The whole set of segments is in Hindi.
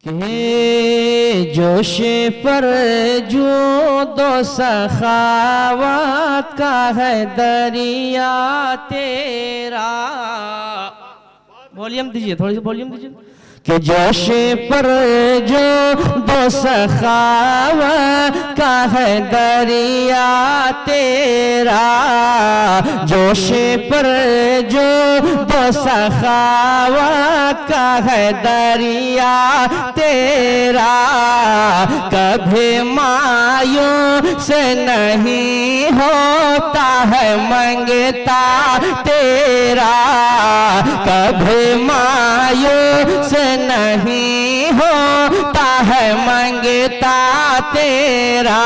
के जोश पर जो दो सखावत का है दरिया तेरा। वॉल्यूम दीजिए, थोड़ी सी वॉल्यूम दीजिए। कि जोश पर जो दो सखावत का है दरिया तेरा, जोश पर जो दो सखावत का है दरिया तेरा, कभी मायूस नहीं होता है मंगता तेरा, कभी मायूस नहीं होता है मंगता तेरा,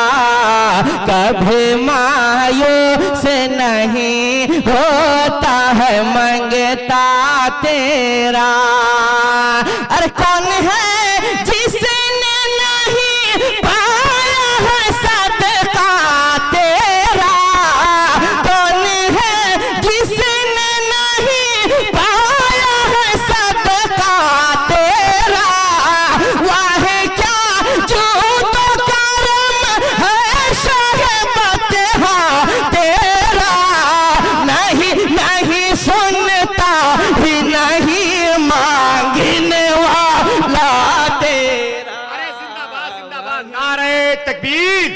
कभी मायूस नहीं होता है मंगता तेरा। अरे कौन है जिसने नहीं पाया है सदका तेरा, कौन है जिसने नहीं पाया है सदका तेरा, वह क्या जो तो करम है शरबत तेरा, नहीं नहीं सुनता ही नहीं मांगने वाला तेरा। अरे जिंदाबाद जिंदाबाद, नारे तकबीर।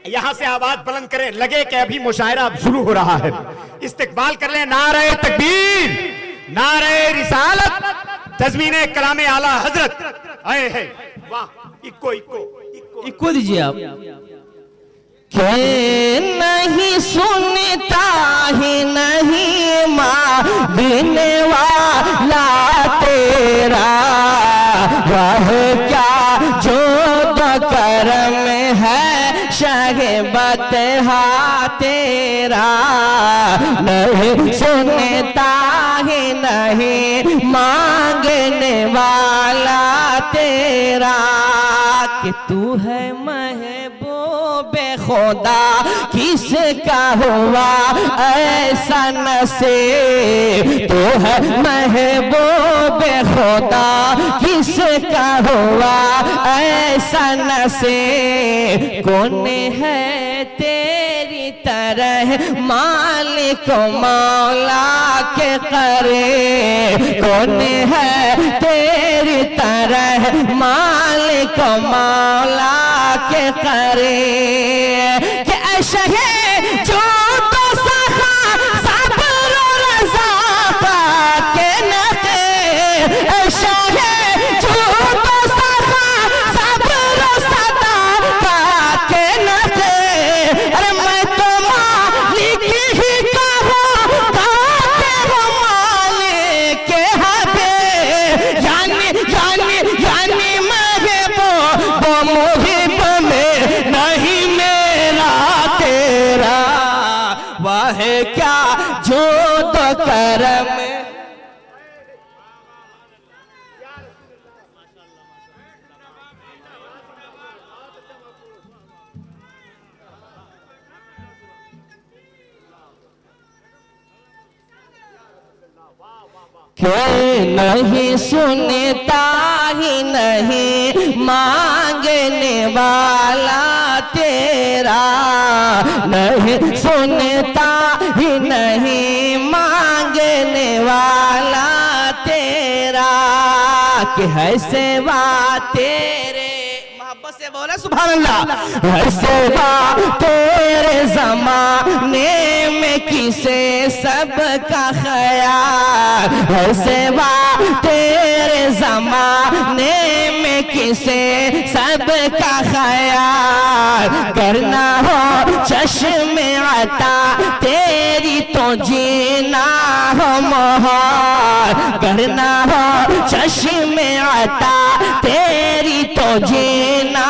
यहां से आवाज बुलंद करें, लगे कि अभी मुशायरा अब शुरू हो रहा है, इस्तिकबाल कर ले। नारे तकबीर, नारे रिसालत, तज़मीने कलामे आला हजरत। आए है वाह, इक्को इक्को इक्को इक्को दीजिए आप। के नहीं सुनता ही नहीं मांगने वाला तेरा, वह क्या जो करम है शरबत तेरा, नहीं सुनता ही नहीं मांगने वाला तेरा। कि तू है महबूबे खुदा किसका हुआ ऐसा नसीब, तू है महबूबे खुदा किसका हुआ ऐसा नसीब, कौन है तेरी तरह मालिक मौला के करे, कौन है तेरी तरह मालिक मौला के करे। कि ऐसा है जो तो सखा सब्र रज़ा के नक़े, ऐसा है जो तो सखा सब्र सदा के नक़े। अरे मैं तो मालिक ही कहूँ तेरा मालिक हबे, यानी यानी यानी महबूब मुहिब में नहीं मेरा तेरा, वह क्या जो तो करम। क्यों नहीं सुनता ही नहीं मांगने वाला तेरा, नहीं सुनता ही नहीं मांगने वाला तेरा। कि है सेवा तेरे, मोहब्बत से बोले सुभान अल्लाह। है सेवा तेरे ज़माने में किसे सबका ख्याल, है सेवा तेरे ज़माने में किसे सबका ख्याल, करना हो चश्मे अता तेरी तो जीना हो मोहर, करना हो चश्मे अता तेरी तो जीना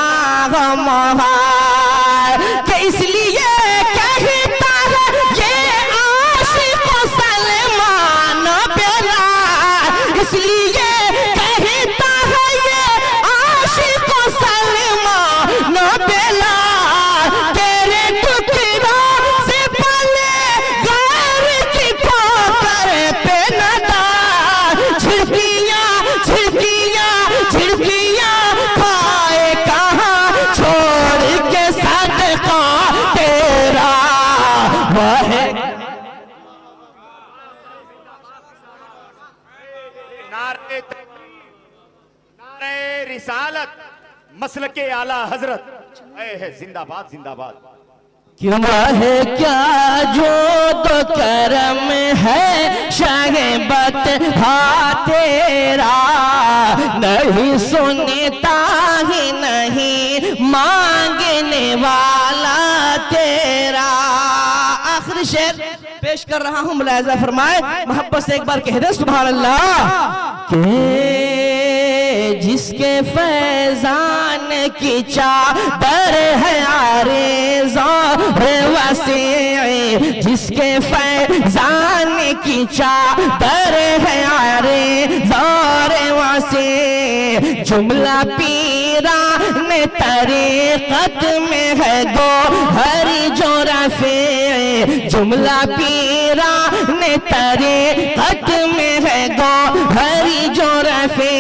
हो मोहर। कि इसलिए कहता है ये आशिक सलमान बेला, इसलिए कहता है ये आशिक सलमान बेला, तेरे टुकड़ों से पले गैर की ठोकर पे न डाल, झिड़कियाँ झिड़कियाँ झिड़कियाँ रिसालत मसलके आला हजरत है जिंदाबाद जिंदाबाद। क्यों है क्या जो तो करम है शाहबत तेरा, नहीं सुनता ही नहीं मांगने वाला तेरा। आखिरी शेर पेश कर रहा हूं, मुलाहिजा फरमाए, मोहब्बत से एक बार कह दे सुभान अल्लाह। के जिसके फैजान की चादर है आरेज़ो वसी, जिसके फैजान की चादर है आरेज़ो वसी, जुमला पीरा ने तरीक़त में है गो हरी जो रफ़े, जुमला पीरा ने तरीक़त में है गो हरी जो रफ़े,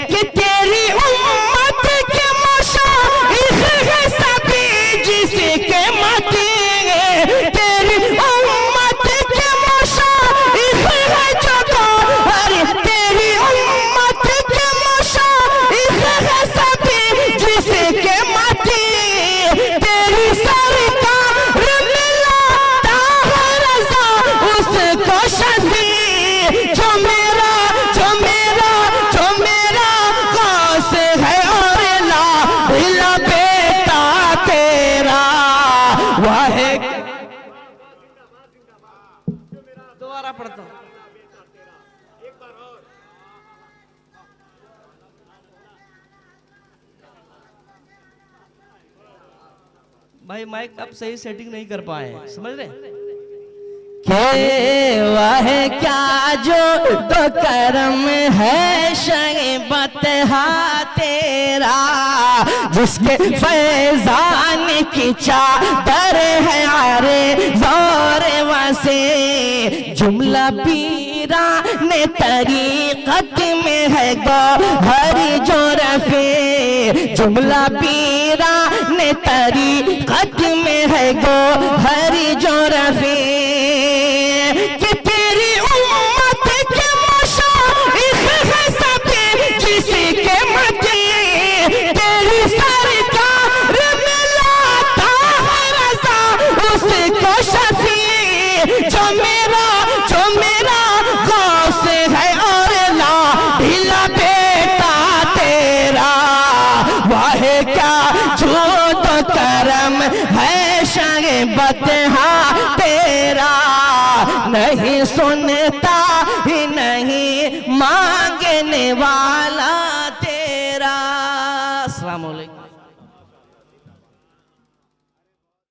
कि तेरी उम्मत के मशाइख़ है सभी जिसके मती, तेरी उम्मत के मशाइख़ है जो हरी, तेरी उम्मत के मशाइख़ है सभी जिसके मती, तेरी सरकार मिलाता है रज़ा उसको शफ़ी, जो मेरा गौस है और ला बेटा तेरा। वाह दोबारा पढ़ता हूं। भाई माइक अब सही सेटिंग नहीं कर पाए, समझ रहे? के वह क्या जो तो करम है शहीबत तेरा, जिसके फैजान की चादर है आरे जोर वसे, जुमला पीरा ने तरीक़त में है गो हरी जो रफ़े, जुमला पीरा ने तरीक़त में है गो हरी जो रफ़े, कि तेरी उम्मत के मशाइख़ है सभी जिसके मती, तेरी सरकार मिलाता है रज़ा उसको शफ़ी, जो मेरा गौस है और ला बेटा तेरा। वाह क्या जो तो करम है शाहबत तेरा, नहीं सुनता ही नहीं मांगने वाला